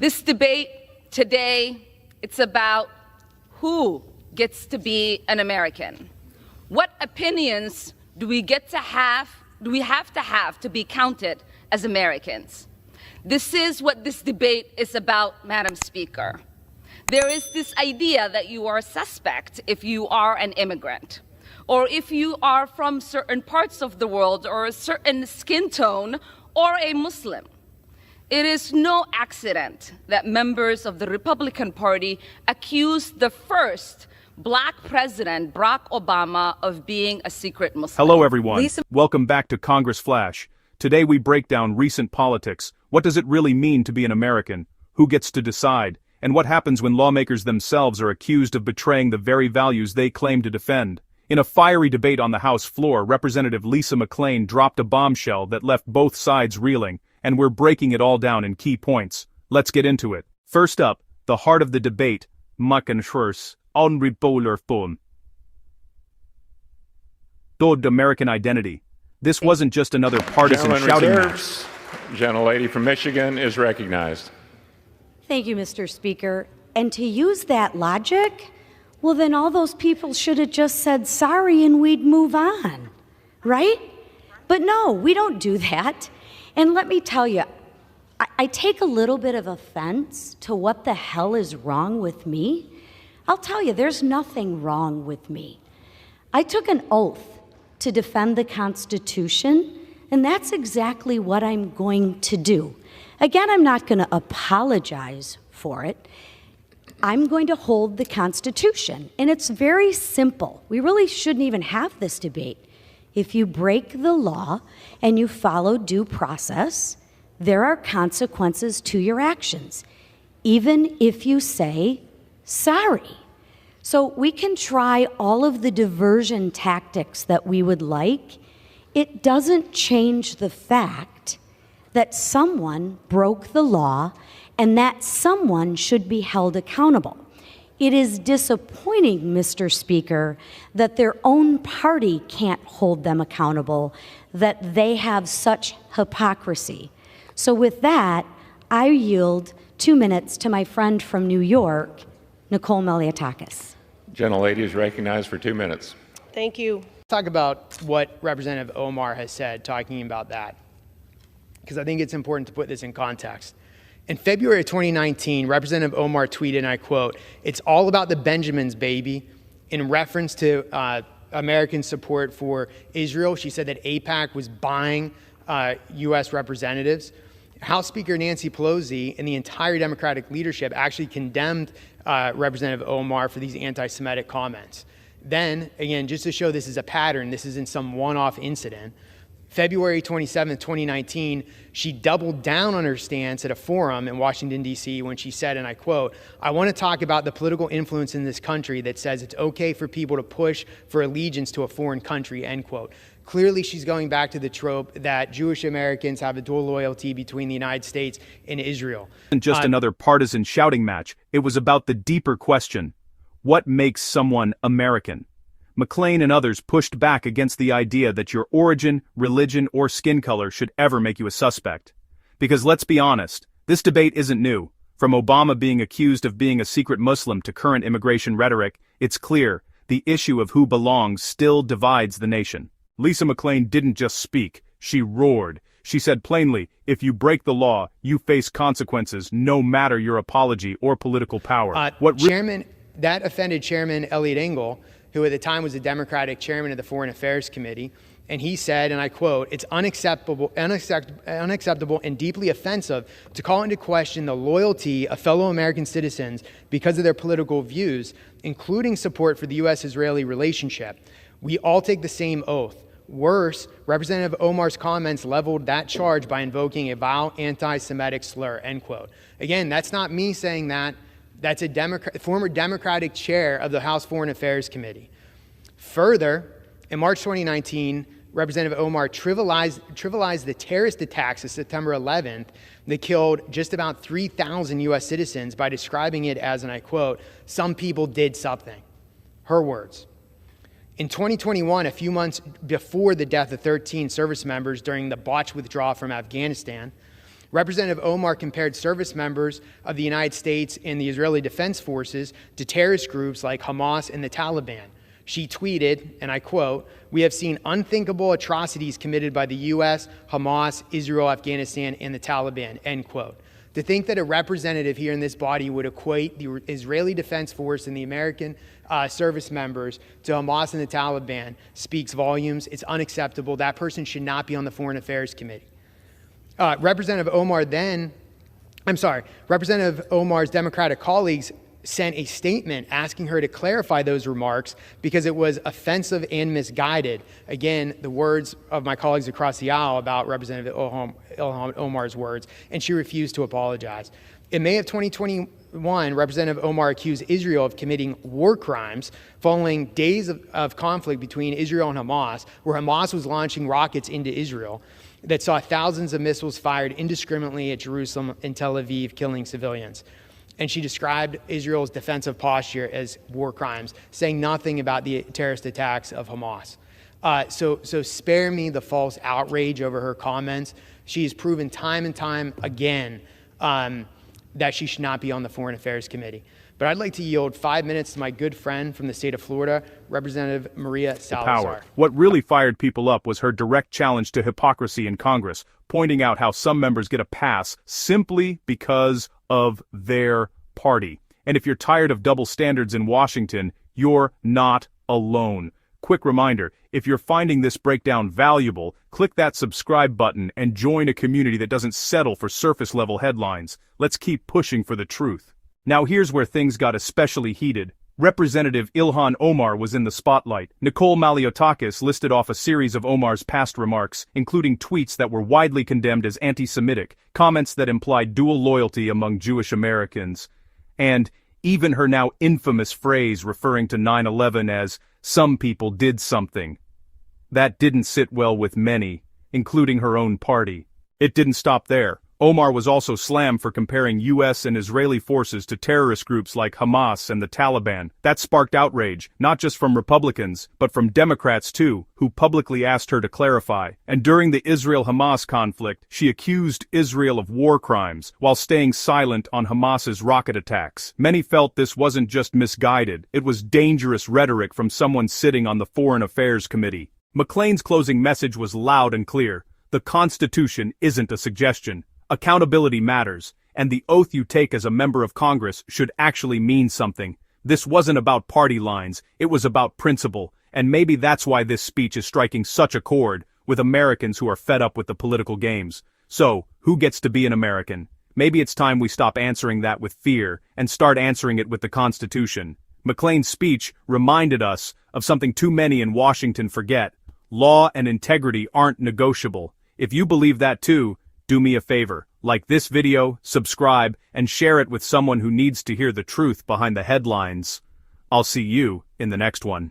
This debate today, it's about who gets to be an American. What opinions do we have to be counted as Americans? This is what this debate is about, Madam Speaker. There is this idea that you are a suspect if you are an immigrant, or if you are from certain parts of the world, or a certain skin tone, or a Muslim. It is no accident that members of the Republican Party accused the first Black president, Barack Obama, of being a secret Muslim. Hello, everyone. Welcome back to Congress Flash. Today we break down recent politics. What does it really mean to be an American? Who gets to decide? And what happens when lawmakers themselves are accused of betraying the very values they claim to defend? In a fiery debate on the House floor, Representative Lisa McClain dropped a bombshell that left both sides reeling, and we're breaking it all down in key points. Let's get into it. First up, the heart of the debate, American identity. This wasn't just another partisan shouting match. Gentlelady from Michigan is recognized. Thank you, Mr. Speaker. And to use that logic, well, then all those people should have just said sorry and we'd move on, right? But no, we don't do that. And let me tell you, I take a little bit of offense to what the hell is wrong with me. I'll tell you, there's nothing wrong with me. I took an oath to defend the Constitution, and that's exactly what I'm going to do. Again, I'm not going to apologize for it. I'm going to hold the Constitution, and it's very simple. We really shouldn't even have this debate. If you break the law and you follow due process, there are consequences to your actions, even if you say sorry. So we can try all of the diversion tactics that we would like. It doesn't change the fact that someone broke the law and that someone should be held accountable. It is disappointing, Mr. Speaker, that their own party can't hold them accountable, that they have such hypocrisy. So with that, I yield 2 minutes to my friend from New York, Nicole Malliotakis. Gentlelady is recognized for 2 minutes. Thank you. Talk about what Representative Omar has said, talking about that, because I think it's important to put this in context. In February of 2019, Representative Omar tweeted, and I quote, "It's all about the Benjamins, baby," in reference to American support for Israel. She said that AIPAC was buying U.S. representatives. House Speaker Nancy Pelosi and the entire Democratic leadership actually condemned Representative Omar for these anti-Semitic comments. Then, again, just to show this is a pattern, this isn't some one-off incident, February 27, 2019, she doubled down on her stance at a forum in Washington, D.C. when she said, and I quote, "I want to talk about the political influence in this country that says it's okay for people to push for allegiance to a foreign country," end quote. Clearly, she's going back to the trope that Jewish Americans have a dual loyalty between the United States and Israel. It wasn't just another partisan shouting match. It was about the deeper question. What makes someone American? McClain and others pushed back against the idea that your origin, religion, or skin color should ever make you a suspect. Because let's be honest, this debate isn't new. From Obama being accused of being a secret Muslim to current immigration rhetoric, it's clear, the issue of who belongs still divides the nation. Lisa McClain didn't just speak, she roared. She said plainly, if you break the law, you face consequences no matter your apology or political power. That offended Chairman Eliot Engel, who at the time was the Democratic chairman of the Foreign Affairs Committee, and he said, and I quote, "It's unacceptable and deeply offensive to call into question the loyalty of fellow American citizens because of their political views, including support for the U.S.-Israeli relationship. We all take the same oath. Worse, Representative Omar's comments leveled that charge by invoking a vile anti-Semitic slur," end quote. Again, that's not me saying that. That's a former Democratic chair of the House Foreign Affairs Committee. Further, in March 2019, Representative Omar trivialized the terrorist attacks of September 11th that killed just about 3,000 U.S. citizens by describing it as, and I quote, "some people did something." Her words. In 2021, a few months before the death of 13 service members during the botched withdrawal from Afghanistan, Representative Omar compared service members of the United States and the Israeli Defense Forces to terrorist groups like Hamas and the Taliban. She tweeted, and I quote, "We have seen unthinkable atrocities committed by the U.S., Hamas, Israel, Afghanistan, and the Taliban," end quote. To think that a representative here in this body would equate the Israeli Defense Force and the American service members to Hamas and the Taliban speaks volumes. It's unacceptable. That person should not be on the Foreign Affairs Committee. Representative Omar's Democratic colleagues sent a statement asking her to clarify those remarks because it was offensive and misguided. Again, the words of my colleagues across the aisle about Representative Ilhan Omar's words, and she refused to apologize. In May of 2021, Representative Omar accused Israel of committing war crimes following days of conflict between Israel and Hamas, where Hamas was launching rockets into Israel that saw thousands of missiles fired indiscriminately at Jerusalem and Tel Aviv, killing civilians. And she described Israel's defensive posture as war crimes, saying nothing about the terrorist attacks of Hamas. So spare me the false outrage over her comments. She has proven time and time again that she should not be on the Foreign Affairs Committee. But I'd like to yield 5 minutes to my good friend from the state of Florida, Representative Maria Salazar. What really fired people up was her direct challenge to hypocrisy in Congress, pointing out how some members get a pass simply because of their party. And if you're tired of double standards in Washington, you're not alone. Quick reminder, if you're finding this breakdown valuable, click that subscribe button and join a community that doesn't settle for surface-level headlines. Let's keep pushing for the truth. Now here's where things got especially heated. Representative Ilhan Omar was in the spotlight. Nicole Maliotakis listed off a series of Omar's past remarks, including tweets that were widely condemned as anti-Semitic, comments that implied dual loyalty among Jewish Americans, and even her now infamous phrase referring to 9/11 as, "some people did something." That didn't sit well with many, including her own party. It didn't stop there. Omar was also slammed for comparing U.S. and Israeli forces to terrorist groups like Hamas and the Taliban. That sparked outrage, not just from Republicans, but from Democrats too, who publicly asked her to clarify. And during the Israel-Hamas conflict, she accused Israel of war crimes, while staying silent on Hamas's rocket attacks. Many felt this wasn't just misguided, it was dangerous rhetoric from someone sitting on the Foreign Affairs Committee. McClain's closing message was loud and clear. The Constitution isn't a suggestion. Accountability matters, and the oath you take as a member of Congress should actually mean something. This wasn't about party lines, it was about principle, and maybe that's why this speech is striking such a chord with Americans who are fed up with the political games. So, who gets to be an American? Maybe it's time we stop answering that with fear and start answering it with the Constitution. McClain's speech reminded us of something too many in Washington forget. Law and integrity aren't negotiable. If you believe that too, do me a favor, like this video, subscribe, and share it with someone who needs to hear the truth behind the headlines. I'll see you in the next one.